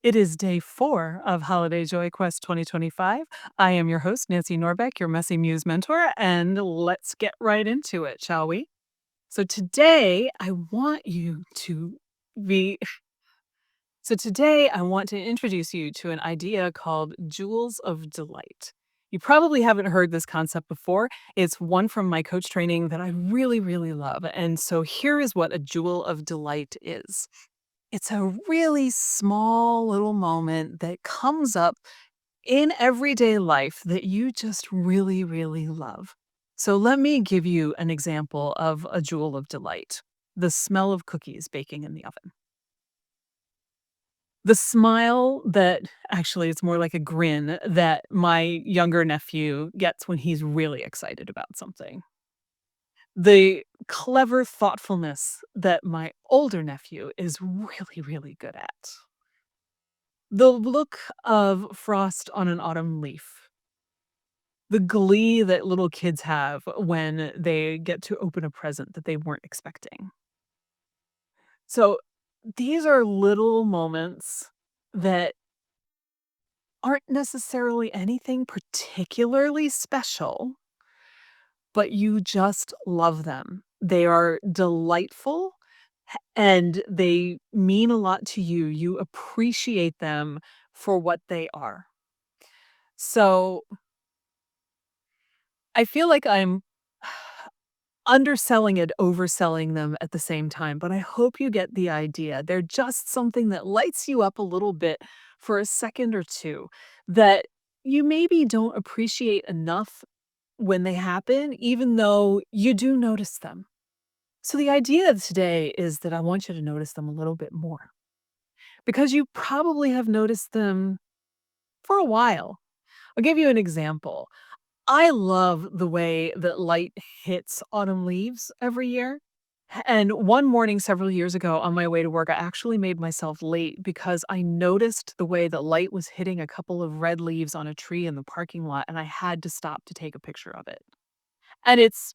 It is day 4 of Holiday Joy Quest 2025. I am your host, Nancy Norbeck, your Messy Muse mentor, and let's get right into it, shall we? So today I want you to be so today I want to introduce you to an idea called jewels of delight. You probably haven't heard this concept before. It's one from my coach training that I really, really love. And so here is what a jewel of delight is. It's a really small little moment that comes up in everyday life that you just really, really love. So let me give you an example of a jewel of delight: the smell of cookies baking in the oven. The smile that actually, it's more like a grin that my younger nephew gets when he's really excited about something. The clever thoughtfulness that my older nephew is really, really good at. The look of frost on an autumn leaf. The glee that little kids have when they get to open a present that they weren't expecting. So, these are little moments that aren't necessarily anything particularly special, but you just love them. They are delightful and they mean a lot to you. You appreciate them for what they are. So, I feel like I'm underselling and overselling them at the same time, but I hope you get the idea. They're just something that lights you up a little bit for a second or two that you maybe don't appreciate enough when they happen, even though you do notice them. So, the idea of today is that I want you to notice them a little bit more because you probably have noticed them for a while. I'll give you an example. I love the way that light hits autumn leaves every year. And one morning several years ago on my way to work, I actually made myself late because I noticed the way that light was hitting a couple of red leaves on a tree in the parking lot, and I had to stop to take a picture of it. And it's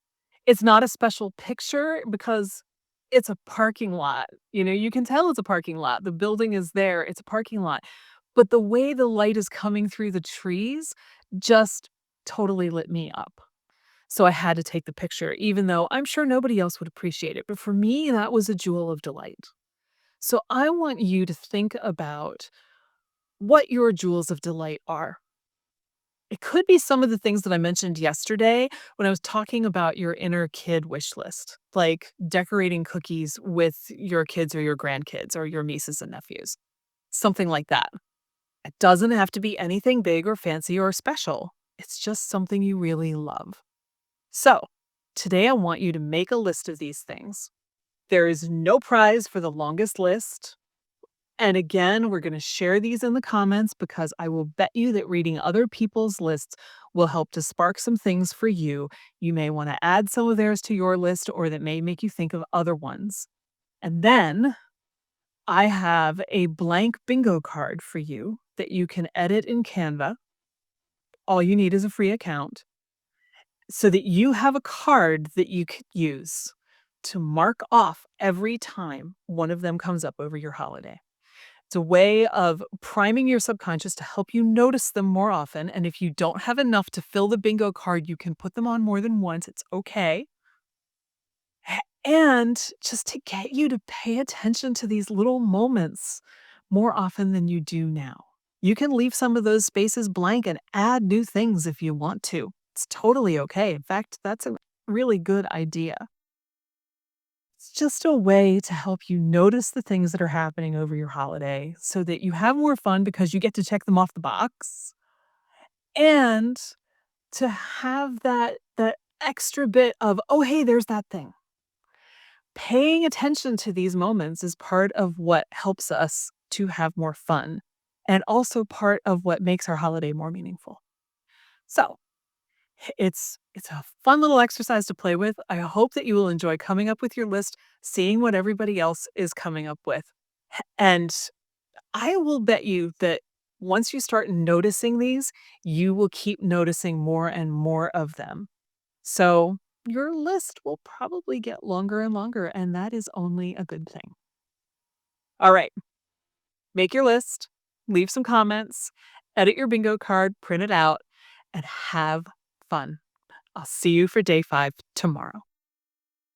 not a special picture because it's a parking lot. You can tell it's a parking lot. The building is there. It's a parking lot. But the way the light is coming through the trees just totally lit me up. So I had to take the picture, even though I'm sure nobody else would appreciate it. But for me, that was a jewel of delight. So I want you to think about what your jewels of delight are. It could be some of the things that I mentioned yesterday when I was talking about your inner kid wish list, like decorating cookies with your kids or your grandkids or your nieces and nephews, something like that. It doesn't have to be anything big or fancy or special. It's just something you really love. So, today I want you to make a list of these things. There is no prize for the longest list. And again, we're going to share these in the comments because I will bet you that reading other people's lists will help to spark some things for you. You may want to add some of theirs to your list, or that may make you think of other ones. And then I have a blank bingo card for you that you can edit in Canva. All you need is a free account so that you have a card that you could use to mark off every time one of them comes up over your holiday. It's a way of priming your subconscious to help you notice them more often. And if you don't have enough to fill the bingo card, you can put them on more than once. It's okay. And just to get you to pay attention to these little moments more often than you do now. You can leave some of those spaces blank and add new things if you want to. It's totally okay. In fact, that's a really good idea. It's just a way to help you notice the things that are happening over your holiday so that you have more fun because you get to check them off the box, and to have that extra bit of, "Oh, hey, there's that thing." Paying attention to these moments is part of what helps us to have more fun and also part of what makes our holiday more meaningful. So, it's a fun little exercise to play with. I hope that you will enjoy coming up with your list, seeing what everybody else is coming up with. And I will bet you that once you start noticing these, you will keep noticing more and more of them. So your list will probably get longer and longer, and that is only a good thing. All right, make your list. leave some comments, edit your bingo card, print it out, and have fun. I'll see you for day 5 tomorrow.